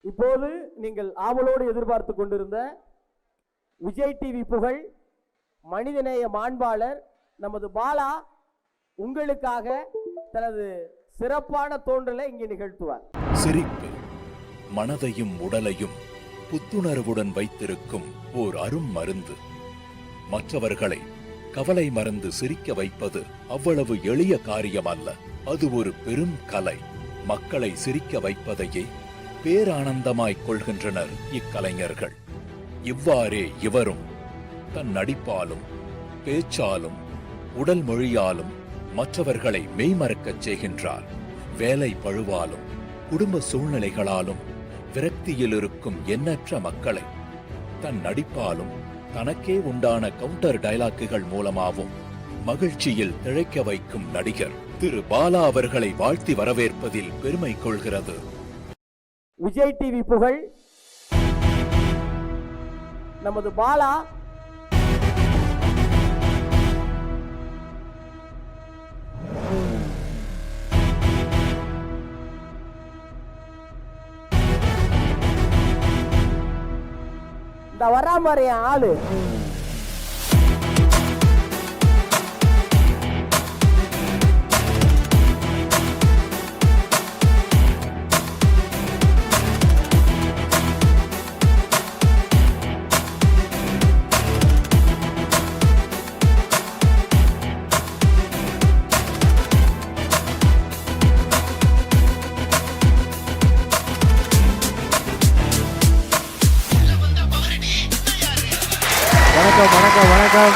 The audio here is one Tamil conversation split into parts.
இப்போது நீங்கள் ஆவலோடு எதிர்பார்த்து கொண்டிருந்த விஜய் டிவி புகழ் மனிதநேய மாண்பாளர் நமது பாலா உங்களுக்காக தனது சிறப்பான தோன்றலை இங்கே நிகழ்த்துவார். சிரிப்பு மனதையும் உடலையும் புத்துணர்வுடன் வைத்திருக்கும் ஓர் அரும் மருந்து. மற்றவர்களை கவலை மறந்து சிரிக்க வைப்பது அவ்வளவு எளிய காரியம் அல்ல. அது ஒரு பெரும் கலை. மக்களை சிரிக்க வைப்பதையே பேரானந்தமாய் கொள்கின்றனர் இக்கலைஞர்கள். இவ்வாறே இவரும் தன் நடிப்பாலும் பேச்சாலும் உடல் மொழியாலும் மற்றவர்களை மெய்மறக்கச் செய்கின்றார். வேலை பழுவாலும் குடும்ப சூழ்நிலைகளாலும் விரக்தியில் இருக்கும் எண்ணற்ற மக்களை தன் நடிப்பாலும் தனக்கே உண்டான கவுண்டர் டயலாக்குகள் மூலமாகவும் மகிழ்ச்சியில் திளைக்க வைக்கும் நடிகர் திரு பாலா அவர்களை வாழ்த்தி வரவேற்பதில் பெருமை கொள்கிறது. விஜய் டிவி புகழ் நமது பாலா இந்த வராம ஆளு வணக்கம் வணக்கம்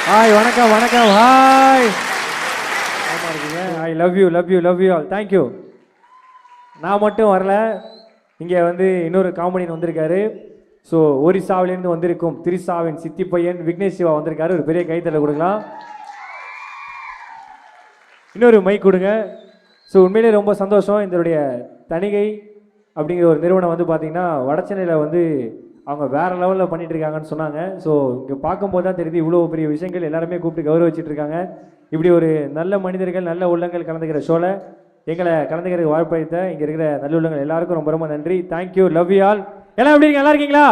ஹாய் வணக்கம் வணக்கம் hi I love you love you love you all thank you. நான் மட்டும் வரல, இங்கே வந்து இன்னொரு காமெடியன் வந்திருக்காரு. ஸோ ஒரிசாவிலேருந்து வந்திருக்கும் திரிசாவின் சித்தி பையன் விக்னேஷ் சிவா வந்திருக்காரு. ஒரு பெரிய கைத்தட்டல் கொடுக்கலாம். இன்னொரு மைக் கொடுங்க. ஸோ உண்மையிலே ரொம்ப சந்தோஷம். இதனுடைய தணிகை அப்படிங்கிற ஒரு நிறுவனம் வந்து பார்த்திங்கன்னா வடச்சென்னையில் வந்து அவங்க வேறு லெவலில் பண்ணிகிட்டு இருக்காங்கன்னு சொன்னாங்க. ஸோ இங்கே பார்க்கும்போது தான் தெரியுது இவ்வளோ பெரிய விஷயங்கள் எல்லாருமே கூப்பிட்டு கௌரவிச்சிட்டு இருக்காங்க. இப்படி ஒரு நல்ல மனிதர்கள் நல்ல உள்ளங்கள் கலந்துக்கிற ஷோவில் எங்களை கலந்துக்கிறதுக்கு வாய்ப்பளித்த இங்கே இருக்கிற நல்ல உள்ளங்கள் எல்லாருக்கும் ரொம்ப ரொம்ப நன்றி. Thank you, love you all. எல்லாம் எப்படி இருக்கீங்க? நல்லா இருக்கீங்களா?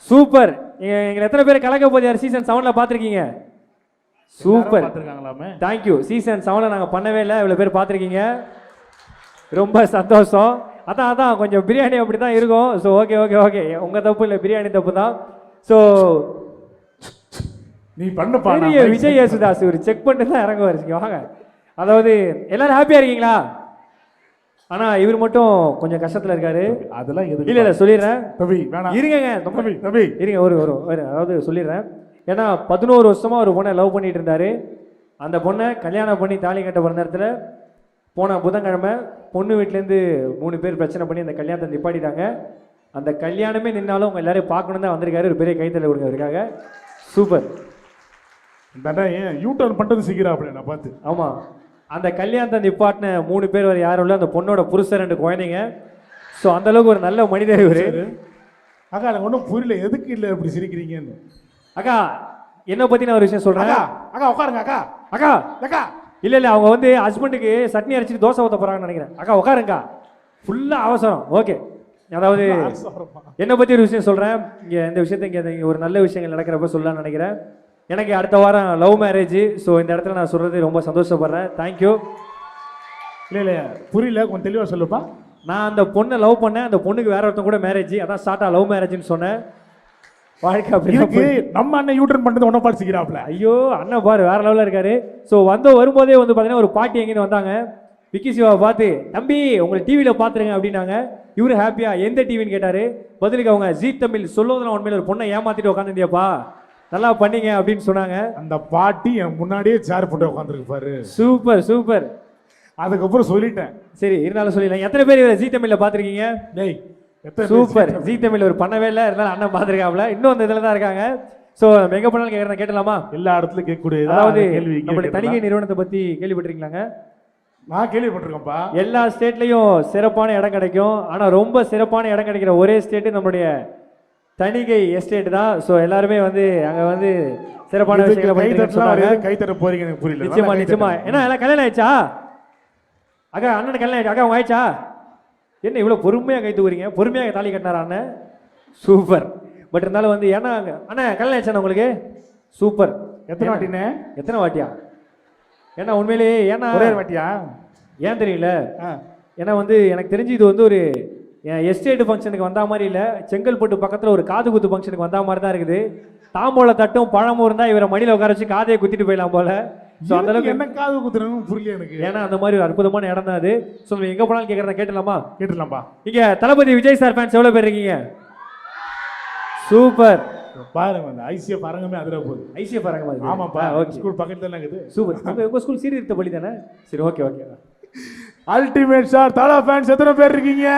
சூப்பர். எங்களை எத்தனை பேர் கலக்க போதியார் சீசன் 7ல் பார்த்துருக்கீங்க? Super, thank you. சீசன் 7ல் நாங்கள் பண்ணவே இல்லை, இவ்வளோ பேர் பார்த்துருக்கீங்க, ரொம்ப சந்தோஷம். அதான் கொஞ்சம் பிரியாணி அப்படி தான் இருக்கும். ஸோ ஓகே ஓகே ஓகே, உங்கள் தப்பு இல்லை, பிரியாணி தப்பு தான். ஸோ நீ பண்ணப்பா, விஜய் யேசுதாஸ் ஒரு செக் பண்ணிட்டு தான் இறங்க வரீங்க. வாங்க. அதாவது எல்லாரும் ஹாப்பியாக இருக்கீங்களா? ஆனால் இவர் மட்டும் கொஞ்சம் கஷ்டத்தில் இருக்காரு. அதெல்லாம் இல்லை சொல்லிடுறேன், இருங்க இருங்க ஒரு அதாவது சொல்லிடுறேன். ஏன்னா 11 வருஷமாக ஒரு பொண்ணை லவ் பண்ணிட்டு இருந்தாரு. அந்த பொண்ணை கல்யாணம் பண்ணி தாலி கட்ட போகிற நேரத்தில் போன புதன்கிழமை பொண்ணு வீட்டிலேருந்து 3 பேர் பிரச்சனை பண்ணி அந்த கல்யாணத்தை நிப்பாட்டிட்டாங்க. அந்த கல்யாணமே நின்னாலும் அவங்க எல்லாரையும் பார்க்கணும் தான் வந்திருக்காரு. ஒரு பெரிய கைத்தல கொடுங்க இருக்காங்க. சூப்பர். ஏன் யூ டர்ன் பண்ணுறது சீக்கிரம் அப்படி நான் பார்த்து. ஆமாம், அந்த கல்யாணத்தை நிப்பாட்டின 3 பேர் வரை யாரும் இல்லை, அந்த பொண்ணோட புருஷன் 2 குழந்தைங்க. ஸோ அந்தளவுக்கு ஒரு நல்ல மனிதர் இவர். அக்கா எனக்கு ஒன்றும் புரியல, எதுக்கு இல்லை அப்படி சிரிக்கிறீங்கன்னு. அக்கா என்னை பற்றி நான் ஒரு விஷயம் சொல்கிறேன். அக்கா உட்காருங்க. அக்கா அக்கா அக்கா இல்லை அவங்க வந்து ஹஸ்பண்டுக்கு சட்னி அரைச்சிட்டு தோசை ஊற்ற போகிறாங்கன்னு நினைக்கிறேன். அக்கா உட்காருங்கக்கா, ஃபுல்லாக அவசரம். ஓகே, அதாவது என்னை பற்றி ஒரு விஷயம் சொல்கிறேன். இங்கே இந்த விஷயத்தை இங்கே ஒரு நல்ல விஷயங்கள் நடக்கிறப்ப சொல்லலாம்னு நினைக்கிறேன். எனக்கு அடுத்த வாரம் லவ் மேரேஜ். ஸோ இந்த இடத்துல நான் சொல்கிறது ரொம்ப சந்தோஷப்படுறேன். தேங்க்யூ. இல்லை புரியல, கொஞ்சம் தெளிவாக சொல்லுப்பா. நான் அந்த பொண்ணை லவ் பண்ணேன், அந்த பொண்ணுக்கு வேற ஒருத்தன் கூட மேரேஜ், அதான் ஸ்டார்ட்டாக லவ் மேரேஜ்னு சொன்னேன். வாழ்க்கை அப்படி நம்ம அண்ணன் யூட்டர்ன் பண்ணது ஒன்றும் படிச்சுக்கிறாப்ல. ஐயோ அண்ணன் பாரு வேற லெவலில் இருக்காரு. ஸோ வரும்போதே வந்து பார்த்தீங்கன்னா ஒரு பாட்டி எங்கேன்னு வந்தாங்க. விக்கி சிவாவை பார்த்து, தம்பி உங்களை டிவியில் பார்த்துருங்க அப்படின்னாங்க. இவரு ஹாப்பியாக எந்த டிவின்னு கேட்டார். பதிலுக்கு அவங்க ஜீ தமிழ் சொல்லுவதெல்லாம் உண்மையில் ஒரு பொண்ணை ஏமாற்றிட்டு உட்காந்துருந்தியாப்பா, நல்லா பண்ணீங்க அப்படின்னு சொன்னாங்க. அந்த பாட்டி என் முன்னாடியே சேர் போட்டு உட்காந்துருக்கு பாரு. Super super. அதுக்கப்புறம் சொல்லிட்டேன். சரி இருந்தாலும் சொல்லிடலாம். எத்தனை பேர் இவரை ஜீ தமிழில் பார்த்துருக்கீங்க? டேய் சூப்பர். ஜீ தமிழ் ஒரு பண்ணவே இல்லை, இருந்தாலும் அண்ணன் பார்த்துருக்காப்ல. இன்னும் அந்த இதில் தான் இருக்காங்க. ஸோ நம்ம எங்கே போனாலும் கேட்குறேன், கேட்டலாமா? எல்லா இடத்துலையும் கேட்கக்கூடிய அதாவது நம்மளுடைய தணிகை நிறுவனத்தை பற்றி கேள்விப்பட்டிருக்கீங்களாங்க? நான் கேள்விப்பட்டிருக்கேன்ப்பா. எல்லா ஸ்டேட்லையும் சிறப்பான இடம் கிடைக்கும். ஆனால் ரொம்ப சிறப்பான இடம் கிடைக்கிற ஒரே ஸ்டேட்டு நம்மளுடைய தணிகை எஸ்டேட் தான். ஸோ எல்லாருமே வந்து அங்கே வந்து சிறப்பான விஷயங்களை கை தர போறீங்க, எனக்கு புரியல. நிச்சயமா. ஏன்னா எல்லாம் கல்யாணம் ஆயிடுச்சா? அக்கா அண்ணனுக்கு கல்யாணம் ஆயிடுச்சு. அக்கா உங்க ஆயிடுச்சா? என்ன இவ்வளோ பொறுமையாக கை தூக்குறீங்க? பொறுமையாக தாலி கட்டினாரா அண்ணன்? சூப்பர். பட் இருந்தாலும் வந்து ஏன்னா அண்ணன் கல்யாணம் ஆயிடுச்சா உங்களுக்கு? சூப்பர். எத்தனை வாட்டினே? எத்தனை வாட்டியா? ஏன்னா உண்மையிலேயே ஏன்னா ஒரே வாட்டியா? ஏன் தெரியல, ஆ. ஏன்னா வந்து எனக்கு தெரிஞ்சு இது வந்து ஒரு எஸ்டேட் ஃபங்க்ஷனுக்கு வந்தா மாதிரி இல்லை, செங்கல்பட்டு பக்கத்தில் ஒரு காது குத்து ஃபங்க்ஷனுக்கு வந்தா மாதிரி தான் இருக்குது. தாம்போல தட்டும் பழமும் இருந்தால் இவரை மடியில் உட்கார வச்சு காதையை குத்திட்டு போயிடலாம் போல. ஸோ அந்த அளவுக்கு என்ன காது குத்துறன்னு புரியல எனக்கு. ஏன்னா அந்த மாதிரி ஒரு அற்புதமான இடம் தான் அது. ஸோ எங்கே போனாலும் கேட்குறத கேட்டுலாமா? கேட்டுடலாம்பா. இங்கே தளபதி விஜய் சார் ஃபேன்ஸ் எவ்வளோ பேர் இருக்கீங்க? சூப்பர். பாருங்க அந்த ஐசிஎஃப் அரங்கமே அதிர போகுது. ஐசிஎஃப் பாருங்க மாதிரி. ஆமாப்பா. ஓகே. ஸ்கூல் பக்கத்துல தானே இருக்குது. சூப்பர். உங்கள் ஸ்கூல் சீர்திருத்த பள்ளி தானே? சரி, ஓகே ஓகே. அல்டிமேட் சார் தல ஃபேன்ஸ் எத்தனை பேர் இருக்கீங்க?